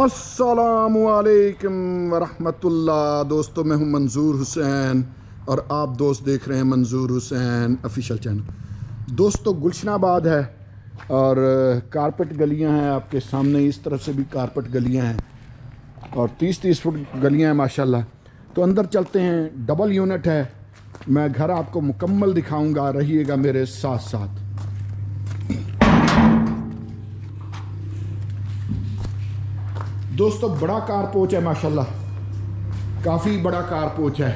अस्सलामुअलैकुम वरहमतुल्लाह। दोस्तों, मैं हूं मंजूर हुसैन और आप दोस्त देख रहे हैं मंजूर हुसैन ऑफिशियल चैनल। दोस्तों, गुलशनाबाद है और कारपेट गलियां हैं आपके सामने। इस तरफ से भी कारपेट गलियां हैं और 30-30 फुट गलियां हैं माशाल्लाह। तो अंदर चलते हैं। डबल यूनिट है। मैं घर आपको मुकम्मल दिखाऊंगा, रहिएगा मेरे साथ साथ। दोस्तों, बड़ा कारपोच है माशाल्लाह, काफ़ी बड़ा कारपोच है।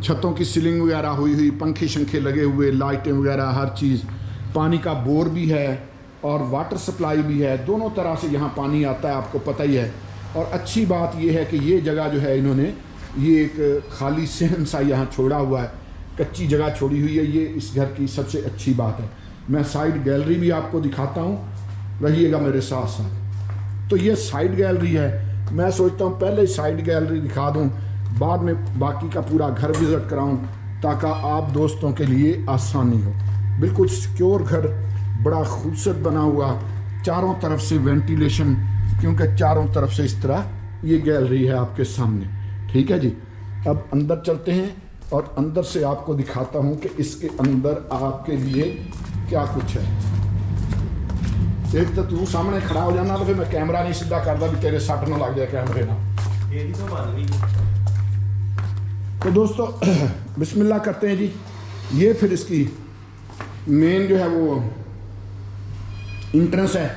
छतों की सीलिंग वगैरह हुई, पंखे शंखे लगे हुए, लाइटें वगैरह हर चीज़। पानी का बोर भी है और वाटर सप्लाई भी है। दोनों तरह से यहाँ पानी आता है, आपको पता ही है। और अच्छी बात यह है कि ये जगह जो है इन्होंने ये एक खाली सहन सा यहाँ छोड़ा हुआ है, कच्ची जगह छोड़ी हुई है। ये इस घर की सबसे अच्छी बात है। मैं साइड गैलरी भी आपको दिखाता हूँ, रहिएगा मेरे साथ साथ। तो ये साइड गैलरी है। मैं सोचता हूँ पहले साइड गैलरी दिखा दूँ, बाद में बाकी का पूरा घर विज़िट कराऊँ, ताकि आप दोस्तों के लिए आसानी हो। बिल्कुल सिक्योर घर, बड़ा खूबसूरत बना हुआ, चारों तरफ से वेंटिलेशन, क्योंकि चारों तरफ से इस तरह ये गैलरी है आपके सामने। ठीक है जी। अब अंदर चलते हैं और अंदर से आपको दिखाता हूँ कि इसके अंदर आपके लिए क्या कुछ है। एक तो तू सामने खड़ा हो जाना, तो फिर मैं कैमरा नहीं सीधा करता भी तेरे सट ना लग जाए कैमरे ना। तो दोस्तों बिस्मिल्लाह करते हैं जी। ये फिर इसकी मेन जो है वो इंट्रेंस है,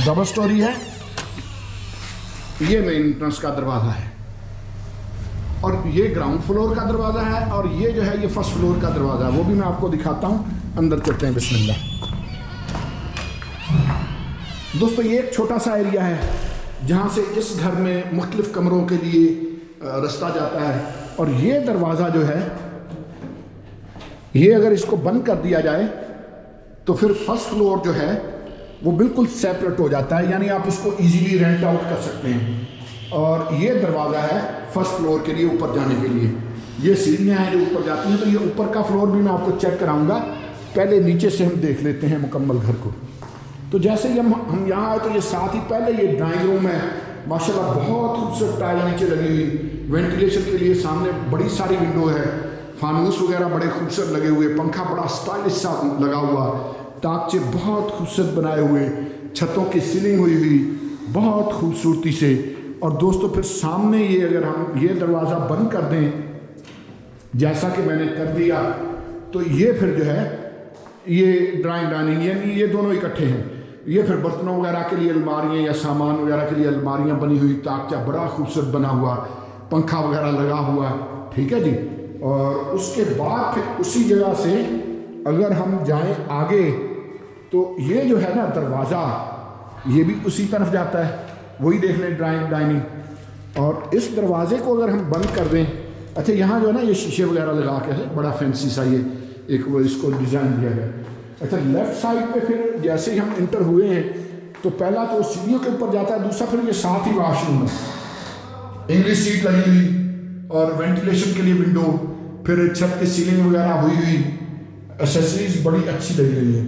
डबल स्टोरी है। ये मेन इंट्रेंस का दरवाज़ा है और ये ग्राउंड फ्लोर का दरवाज़ा है और ये जो है ये फर्स्ट फ्लोर का दरवाज़ा है। वो भी मैं आपको दिखाता हूँ। अंदर चलते हैं, बिस्मिल्लाह। दोस्तों, ये एक छोटा सा एरिया है जहाँ से इस घर में मुख्तलिफ कमरों के लिए रास्ता जाता है। और ये दरवाज़ा जो है, ये अगर इसको बंद कर दिया जाए तो फिर फर्स्ट फ्लोर जो है वो बिल्कुल सेपरेट हो जाता है, यानी आप इसको इजीली रेंट आउट कर सकते हैं। और ये दरवाज़ा है फर्स्ट फ्लोर के लिए, ऊपर जाने के लिए। ये सीढ़ियाँ हैं जो ऊपर जाती हैं। तो ये ऊपर का फ्लोर भी मैं आपको चेक कराऊंगा। पहले नीचे से हम देख लेते हैं मुकम्मल घर को। तो जैसे ही हम यहाँ आए तो ये साथ ही पहले ये ड्राइंग रूम है माशाल्लाह, बहुत खूबसूरत टाइल नीचे लगी हुई, वेंटिलेशन के लिए सामने बड़ी सारी विंडो है, फानूस वगैरह बड़े खूबसूरत लगे हुए, पंखा बड़ा स्टाइलिश सा लगा हुआ, ताकचे बहुत खूबसूरत बनाए हुए, छतों की सीलिंग हुई बहुत खूबसूरती से। और दोस्तों, फिर सामने ये अगर हम ये दरवाज़ा बंद कर दें जैसा कि मैंने कर दिया, तो ये फिर जो है ये ड्राइंग डाइनिंग, यानी ये दोनों इकट्ठे हैं। ये फिर बर्तनों वगैरह के लिए अलमारियाँ या सामान वगैरह के लिए अलमारियाँ बनी हुई, ताकचा बड़ा खूबसूरत बना हुआ, पंखा वगैरह लगा हुआ। ठीक है जी। और उसके बाद फिर उसी जगह से अगर हम जाएं आगे तो ये जो है ना दरवाज़ा, ये भी उसी तरफ जाता है। वही देख लें, ड्राइंग डाइनिंग। और इस दरवाज़े को अगर हम बंद कर दें, अच्छा यहाँ जो है ना ये शीशे वगैरह लगा के बड़ा फैंसी सा ये एक वो इसको डिज़ाइन दिया गया। अच्छा, लेफ़्ट साइड पे फिर जैसे ही हम इंटर हुए हैं तो पहला तो सीढ़ियों के ऊपर जाता है, दूसरा फिर ये साथ ही वॉशरूम है, इंग्लिश सीट लगी हुई और वेंटिलेशन के लिए विंडो, फिर छत की सीलिंग वगैरह हुई, एसेसरीज बड़ी अच्छी लगी हुई है।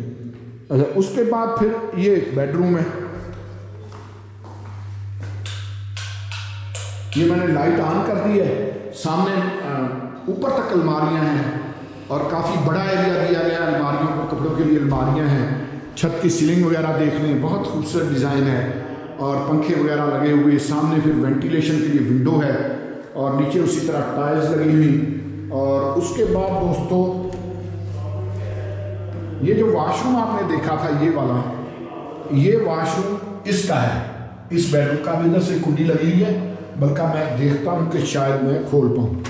अच्छा, उसके बाद फिर ये बेडरूम है। ये मैंने लाइट ऑन कर दी है। सामने ऊपर तक अलमारियां हैं और काफ़ी बड़ा एरिया दिया गया है अलमारियों को, कपड़ों के लिए अलमारियां हैं। छत की सीलिंग वगैरह देख लें, बहुत खूबसूरत डिज़ाइन है और पंखे वगैरह लगे हुए। सामने फिर वेंटिलेशन के लिए विंडो है और नीचे उसी तरह टाइल्स लगी हुई। और उसके बाद दोस्तों, ये जो वॉशरूम आपने देखा था ये वाला, ये वॉशरूम इसका है, इस बेडरूम का भी। इधर से कुंडी लगी हुई है, बल्कि मैं देखता हूँ कि शायद मैं खोल पाऊँ।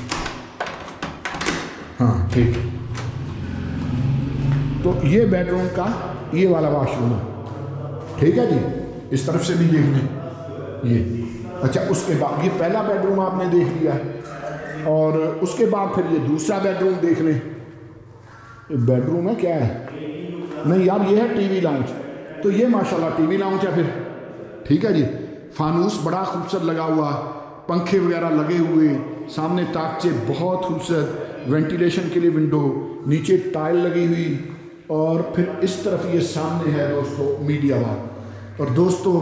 हाँ ठीक है। तो ये बेडरूम का ये वाला वॉशरूम है। ठीक है जी। इस तरफ से भी देख लें ये। अच्छा, उसके बाद ये पहला बेडरूम आपने देख लिया और उसके बाद फिर ये दूसरा बेडरूम देख लें। ये बेडरूम है क्या है? नहीं यार, ये है टीवी लाउंज। तो ये माशाल्लाह टीवी लाउंज है फिर। ठीक है जी। फानूस बड़ा खूबसूरत लगा हुआ, पंखे वगैरह लगे हुए, सामने ताकचे बहुत खूबसूरत, वेंटिलेशन के लिए विंडो, नीचे टाइल लगी हुई। और फिर इस तरफ ये सामने है दोस्तों मीडिया वाल। और दोस्तों,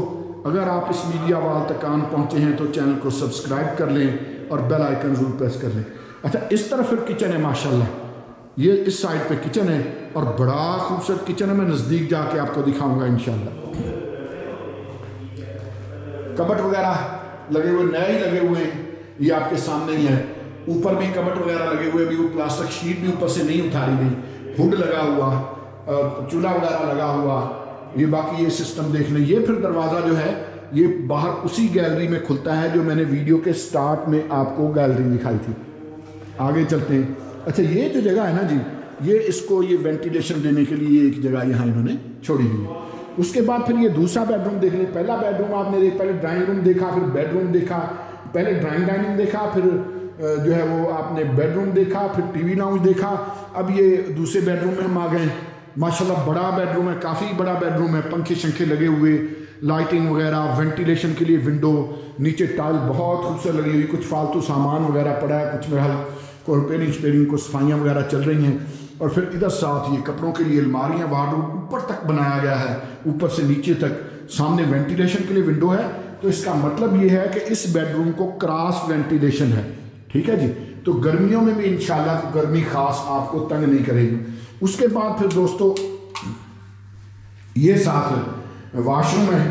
अगर आप इस मीडिया वाल तक कान पहुँचे हैं तो चैनल को सब्सक्राइब कर लें और बेल आइकन जरूर प्रेस कर लें। अच्छा, इस तरफ फिर किचन है माशाल्लाह, ये इस साइड पे किचन है और बड़ा खूबसूरत किचन है। मैं नज़दीक जाके आपको दिखाऊंगा इंशाल्लाह। कबट वगैरह लगे हुए, नए ही लगे हुए हैं, ये आपके सामने ही है। ऊपर भी कबट वगैरह लगे हुए, अभी वो प्लास्टिक शीट भी ऊपर से नहीं उतारी गई, हुड लगा हुआ, चूल्हा वगैरह लगा हुआ, ये बाकी ये सिस्टम देख लें। ये फिर दरवाज़ा जो है ये बाहर उसी गैलरी में खुलता है जो मैंने वीडियो के स्टार्ट में आपको गैलरी दिखाई थी। आगे चलते हैं। अच्छा, ये जो जगह है ना जी, ये इसको ये वेंटिलेशन देने के लिए एक जगह यहाँ इन्होंने छोड़ी हुई है। उसके बाद फिर ये दूसरा बेडरूम देख लें। पहला बेडरूम आपने पहले ड्राइंग रूम देखा, फिर बेडरूम देखा, पहले ड्राइंग डाइनिंग देखा, फिर जो है वो आपने बेडरूम देखा, फिर टीवी लाउंज देखा। अब ये दूसरे बेडरूम में हम आ गए। माशाल्लाह बड़ा बेडरूम है, काफ़ी बड़ा बेडरूम है, पंखे शंखे लगे हुए, लाइटिंग वगैरह, वेंटिलेशन के लिए विंडो, नीचे टाइल बहुत खूबसूरत लगी हुई, कुछ फालतू सामान वगैरह पड़ा है, कुछ मेरा को रिपेयरिंग को सफाइयाँ वगैरह चल रही हैं। और फिर इधर साथ ये कपड़ों के लिए अलमारियाँ वार्डरोब ऊपर तक बनाया गया है, ऊपर से नीचे तक। सामने वेंटिलेशन के लिए विंडो है, तो इसका मतलब ये है कि इस बेडरूम को क्रॉस वेंटिलेशन है। ठीक है जी, तो गर्मियों में भी इंशाल्लाह गर्मी खास आपको तंग नहीं करेगी। उसके बाद फिर दोस्तों ये साथ वॉशरूम है,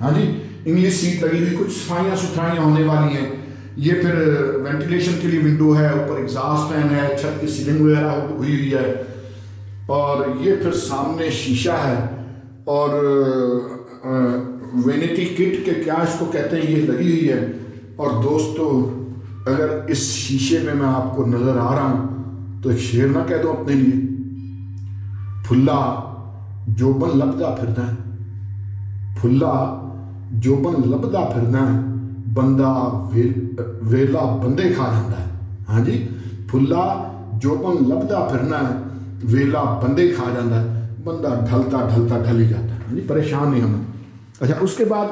हाँ जी, इंग्लिश सीट लगी हुई, कुछ सफाइयाँ सुथराइयाँ होने वाली हैं। ये फिर वेंटिलेशन के लिए विंडो है, ऊपर एग्जॉस्ट फैन है, छत की सीलिंग वगैरह हुई हुई है, और ये फिर सामने शीशा है, और वेनिटी किट के क्या इसको कहते हैं, ये लगी हुई है। और दोस्तों, अगर इस शीशे में मैं आपको नज़र आ रहा हूँ तो एक शेर ना कह दो अपने लिए, फुल्ला जोबन लबदा फिरना है, फुल्ला जोबन लबदा फिरना है, बंदा वेला बंदे खा जाता है। हाँ जी, फुल्ला जोबन लबदा फिरना है, वेला बंदे खा जाता है, बंदा ढलता ढलता ढल ही जाता है। हाँ जी, परेशान नहीं होना। अच्छा, उसके बाद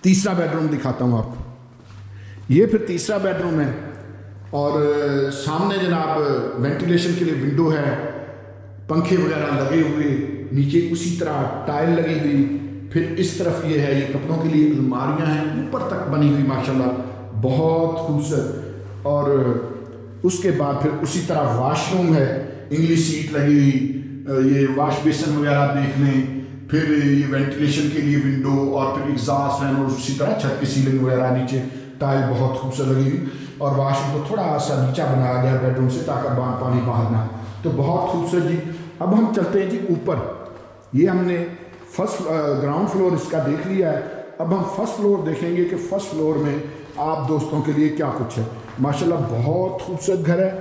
तीसरा बेडरूम दिखाता हूँ आपको। ये फिर तीसरा बेडरूम है, और सामने जनाब वेंटिलेशन के लिए विंडो है, पंखे वगैरह लगे हुए, नीचे उसी तरह टाइल लगी हुई। फिर इस तरफ ये है, ये कपड़ों के लिए अलमारियां हैं, ऊपर तक बनी हुई माशाल्लाह बहुत खूबसूरत। और उसके बाद फिर उसी तरह वॉशरूम है, इंग्लिश सीट लगी हुई, ये वॉश बेसन वगैरह देख लें। फिर ये वेंटिलेशन के लिए विंडो, और फिर एग्जॉस्ट फैन, और उसी तरह छत की सीलिंग वगैरह, नीचे टाइल बहुत खूबसूरत लगी हुई। और वॉशरूम को थोड़ा सा नीचा बनाया गया बेडरूम से, ताकि पानी बाहर ना, तो बहुत खूबसूरत जी। अब हम चलते हैं जी ऊपर। ये हमने फर्स्ट ग्राउंड फ्लोर इसका देख लिया है। अब हम फर्स्ट फ्लोर देखेंगे कि फर्स्ट फ्लोर में आप दोस्तों के लिए क्या कुछ है। माशाल्लाह बहुत खूबसूरत घर है,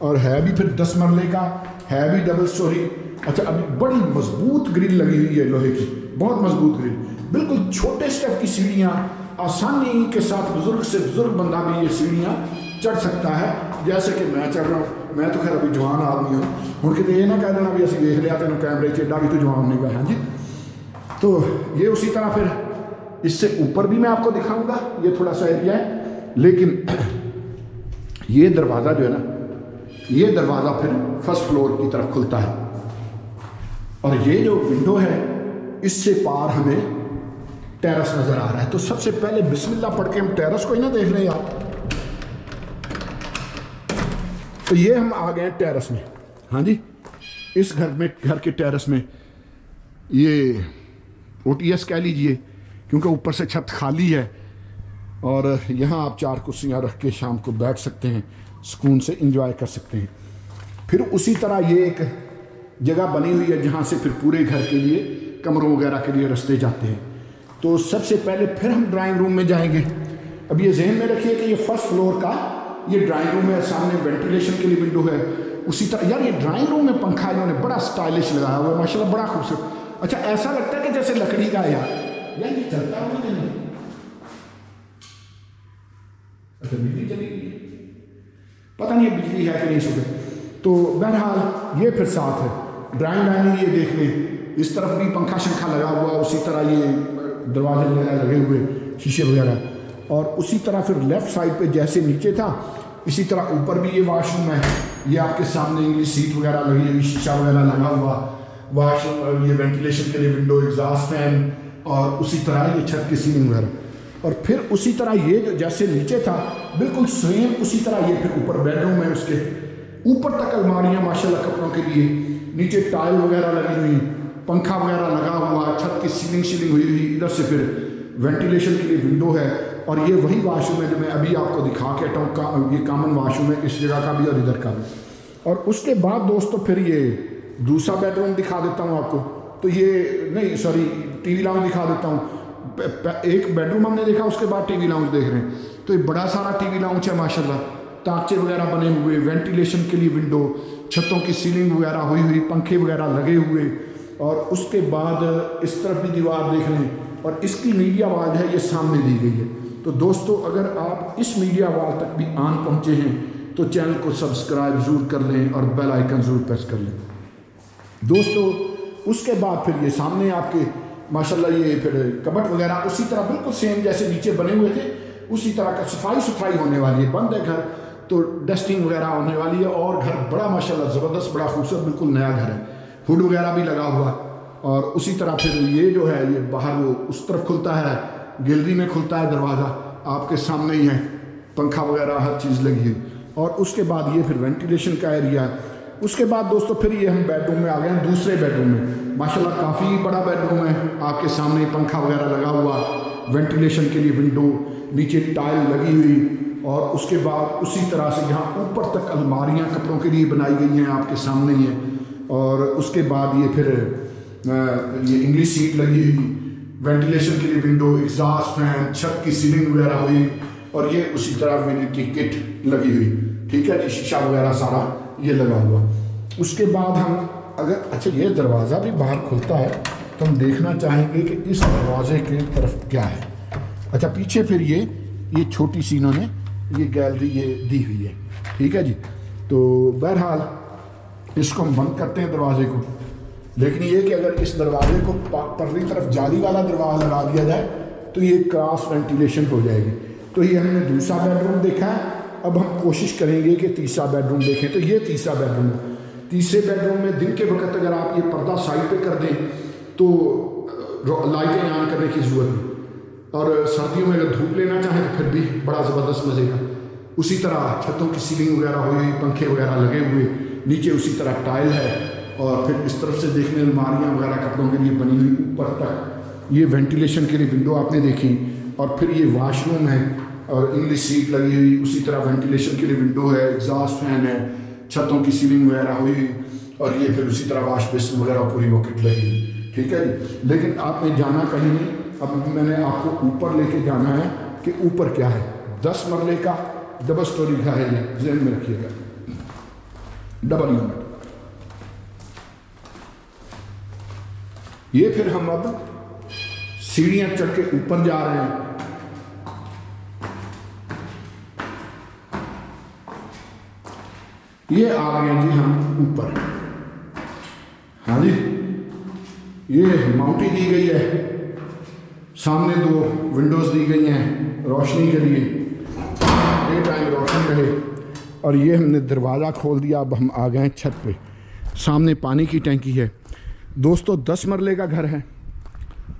और है भी फिर 10 मरले का, है भी डबल स्टोरी। अच्छा, अभी बड़ी मजबूत ग्रिल लगी हुई है लोहे की, बहुत मजबूत ग्रिल, बिल्कुल छोटे स्टेप की सीढ़ियाँ, आसानी के साथ बुजुर्ग से बुजुर्ग बंदा भी ये सीढ़ियाँ चढ़ सकता है, जैसे कि मैं चढ़ रहा हूँ। मैं तो खैर अभी जवान आदमी हूँ, हूँ कि ये ना कह देना भी असं देख लिया तेन कैमरे चेडा भी तो जवान नहीं गया। हाँ जी, तो ये उसी तरह फिर इससे ऊपर भी मैं आपको दिखाऊंगा, ये थोड़ा सा एरिया है। लेकिन ये दरवाज़ा जो है ना, ये दरवाज़ा फिर फर्स्ट फ्लोर की तरफ खुलता है, और ये जो विंडो है इससे पार हमें टेरेस नज़र आ रहा है। तो सबसे पहले बिस्मिल्लाह पढ़ के हम टेरेस को ही ना देख लें यार। तो ये हम आ गए टेरेस में। हाँ जी, इस घर के टेरेस में, ये OTS कह लीजिए, क्योंकि ऊपर से छत खाली है, और यहाँ आप 4 कुर्सियाँ रख के शाम को बैठ सकते हैं, सुकून से एंजॉय कर सकते हैं। फिर उसी तरह ये एक जगह बनी हुई है जहाँ से फिर पूरे घर के लिए, कमरों वगैरह के लिए रास्ते जाते हैं। तो सबसे पहले फिर हम ड्राइंग रूम में जाएंगे। अब ये जहन में रखिए कि ये फर्स्ट फ्लोर का ये ड्राइंग रूम है, सामने वेंटिलेशन के लिए विंडो है। उसी तरह यार ये ड्राइंग रूम में पंखा इन्होंने बड़ा स्टाइलिश लगाया हुआ है माशाल्लाह, बड़ा खूबसूरत। अच्छा, ऐसा लगता है कि जैसे लकड़ी का है यार ये चलता हुआ नहीं। अच्छा, बिजली चली गई, पता नहीं बिजली है कि नहीं सुबह। तो बहरहाल ये फिर साथ है ड्राइंग डाइनिंग, ये देख लें, इस तरफ भी पंखा शंखा लगा हुआ, उसी तरह ये दरवाजे वगैरह लगे हुए, शीशे वगैरह। और उसी तरह फिर लेफ़्ट साइड पे जैसे नीचे था, इसी तरह ऊपर भी ये वॉशरूम है। ये आपके सामने इंग्लिश सीट वगैरह लगी हुई, शीशा वगैरह लगा हुआ, वाशरूम, ये वेंटिलेशन के लिए विंडो, एग्जॉस्ट फैन, और उसी तरह ये छत की सीलिंग वगैरह। और फिर उसी तरह ये जो जैसे नीचे था बिल्कुल सेम उसी तरह ये फिर ऊपर बेडरूम है, उसके ऊपर तक अलमारियाँ माशाल्लाह कपड़ों के लिए, नीचे टाइल वगैरह लगी हुई, पंखा वगैरह लगा हुआ, छत की सीलिंग हुई हुई, इधर से फिर वेंटिलेशन के लिए विंडो है। और ये वही वाशरूम है जो मैं अभी आपको दिखा के हटा हूँ, ये कॉमन वाशरूम है इस जगह का भी और इधर का भी। और उसके बाद दोस्तों फिर ये दूसरा बेडरूम दिखा देता हूँ आपको। तो ये नहीं सॉरी टीवी लाउंज दिखा देता हूँ। एक बेडरूम हमने देखा, उसके बाद टीवी लाउंज देख रहे हैं। तो ये बड़ा सारा टीवी लाउंज है माशाल्लाह, ताकचे वगैरह बने हुए, वेंटिलेशन के लिए विंडो, छतों की सीलिंग वगैरह हुई हुई, पंखे वगैरह लगे हुए। और उसके बाद इस तरफ भी दीवार देख लें, और इसकी मीडिया वाल है ये सामने दी गई है। तो दोस्तों अगर आप इस मीडिया वाल तक भी आन पहुँचे हैं तो चैनल को सब्सक्राइब ज़रूर कर लें और बेल आइकन ज़रूर प्रेस कर लें दोस्तों। उसके बाद फिर ये सामने आपके माशाल्लाह ये फिर कबट वगैरह उसी तरह बिल्कुल सेम जैसे नीचे बने हुए थे उसी तरह का सफाई सुथराई होने वाली है। बंद है घर तो डस्टिंग वगैरह होने वाली है, और घर बड़ा माशाल्लाह ज़बरदस्त, बड़ा खूबसूरत, बिल्कुल नया घर है। हुड वगैरह भी लगा हुआ। और उसी तरह फिर ये जो है ये बाहर वो उस तरफ खुलता है, गैलरी में खुलता है दरवाज़ा, आपके सामने ही है, पंखा वगैरह हर चीज़ लगी है। और उसके बाद ये फिर वेंटिलेशन का एरिया है। उसके बाद दोस्तों फिर ये हम बेडरूम में आ गए हैं, दूसरे बेडरूम में। माशाल्लाह काफ़ी बड़ा बेडरूम है, आपके सामने पंखा वगैरह लगा हुआ, वेंटिलेशन के लिए विंडो, नीचे टाइल लगी हुई। और उसके बाद उसी तरह से यहाँ ऊपर तक अलमारियाँ कपड़ों के लिए बनाई गई हैं, आपके सामने ही हैं। और उसके बाद ये फिर ये इंग्लिश सीट लगी हुई, वेंटिलेशन के लिए विंडो, एग्जॉस्ट फैन, छत की सीलिंग वगैरह हुई। और ये उसी तरह मिलिट्री किट लगी हुई, ठीक है जी, शीशा वगैरह सारा ये लगा हुआ। उसके बाद हम अगर अच्छा ये दरवाज़ा भी बाहर खुलता है तो हम देखना चाहेंगे कि इस दरवाजे की तरफ क्या है। अच्छा पीछे फिर ये छोटी सी इन्होंने ये गैलरी ये दी हुई है, ठीक है जी। तो बहरहाल इसको हम बंद करते हैं दरवाजे को, लेकिन ये कि अगर इस दरवाजे को परली तरफ जाली वाला दरवाज़ा लगा दिया जाए तो ये क्रॉस वेंटिलेशन हो जाएगी। तो ये हमने दूसरा बेडरूम देखा है, अब हम कोशिश करेंगे कि तीसरा बेडरूम देखें। तो ये तीसरा बेडरूम है। तीसरे बेडरूम में दिन के वक्त अगर आप ये पर्दा साइड पे कर दें तो लाइटें ऑन करने की ज़रूरत नहीं, और सर्दियों में अगर धूप लेना चाहें तो फिर भी बड़ा ज़बरदस्त मज़े का। उसी तरह छतों की सीलिंग वगैरह हुई, पंखे वगैरह लगे हुए, नीचे उसी तरह टाइल है। और फिर इस तरफ से देखने अलमारियाँ वगैरह कपड़ों के लिए बनी हुई, ऊपर तक ये वेंटिलेशन के लिए विंडो आपने देखी। और फिर ये वाशरूम है और इंग्लिश सीट लगी हुई, उसी तरह वेंटिलेशन के लिए विंडो है, एग्जॉस्ट फैन है, छतों की सीलिंग वगैरह हुई। और ये फिर उसी तरह वाश बेसिन वगैरह पूरी वो किट लगी हुई, ठीक है जी। लेकिन आपने जाना कहीं नहीं, अब मैंने आपको ऊपर लेके जाना है कि ऊपर क्या है। 10 मरले का डबल स्टोरी का है, ये ज़हन में रखिएगा, डबल यूनिट। ये फिर हम अब सीढ़ियाँ चढ़ के ऊपर जा रहे हैं। ये आ गए जी हम ऊपर, हाँ जी। ये माउंटी दी गई है, सामने 2 विंडोज़ दी गई हैं रोशनी के लिए, डे टाइम रोशनी रहे। और ये हमने दरवाज़ा खोल दिया, अब हम आ गए छत पे। सामने पानी की टैंकी है दोस्तों, 10 मरले का घर है,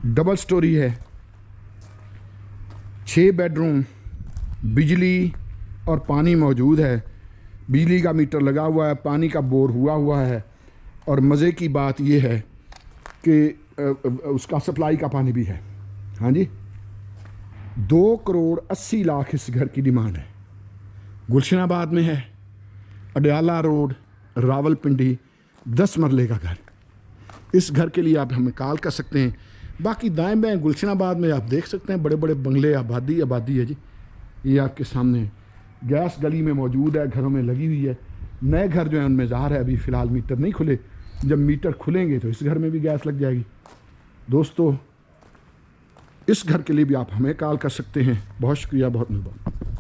डबल स्टोरी है, 6 बेडरूम, बिजली और पानी मौजूद है, बिजली का मीटर लगा हुआ है, पानी का बोर हुआ है। और मज़े की बात यह है कि उसका सप्लाई का पानी भी है, हाँ जी। 2 करोड़ 80 लाख इस घर की डिमांड है। गुलशनाबाद में है, अडयाला रोड, रावलपिंडी, 10 मरले का घर। इस घर के लिए आप हमें कॉल कर सकते हैं। बाकी दाएं बाएं गुलशनाबाद में आप देख सकते हैं बड़े बड़े बंगले, आबादी है जी। ये आपके सामने गैस गली में मौजूद है, घरों में लगी हुई है। नए घर जो है उनमें ज़ाहिर है अभी फ़िलहाल मीटर नहीं खुले, जब मीटर खुलेंगे तो इस घर में भी गैस लग जाएगी। दोस्तों इस घर के लिए भी आप हमें कॉल कर सकते हैं। बहुत शुक्रिया, बहुत मेहरबानी।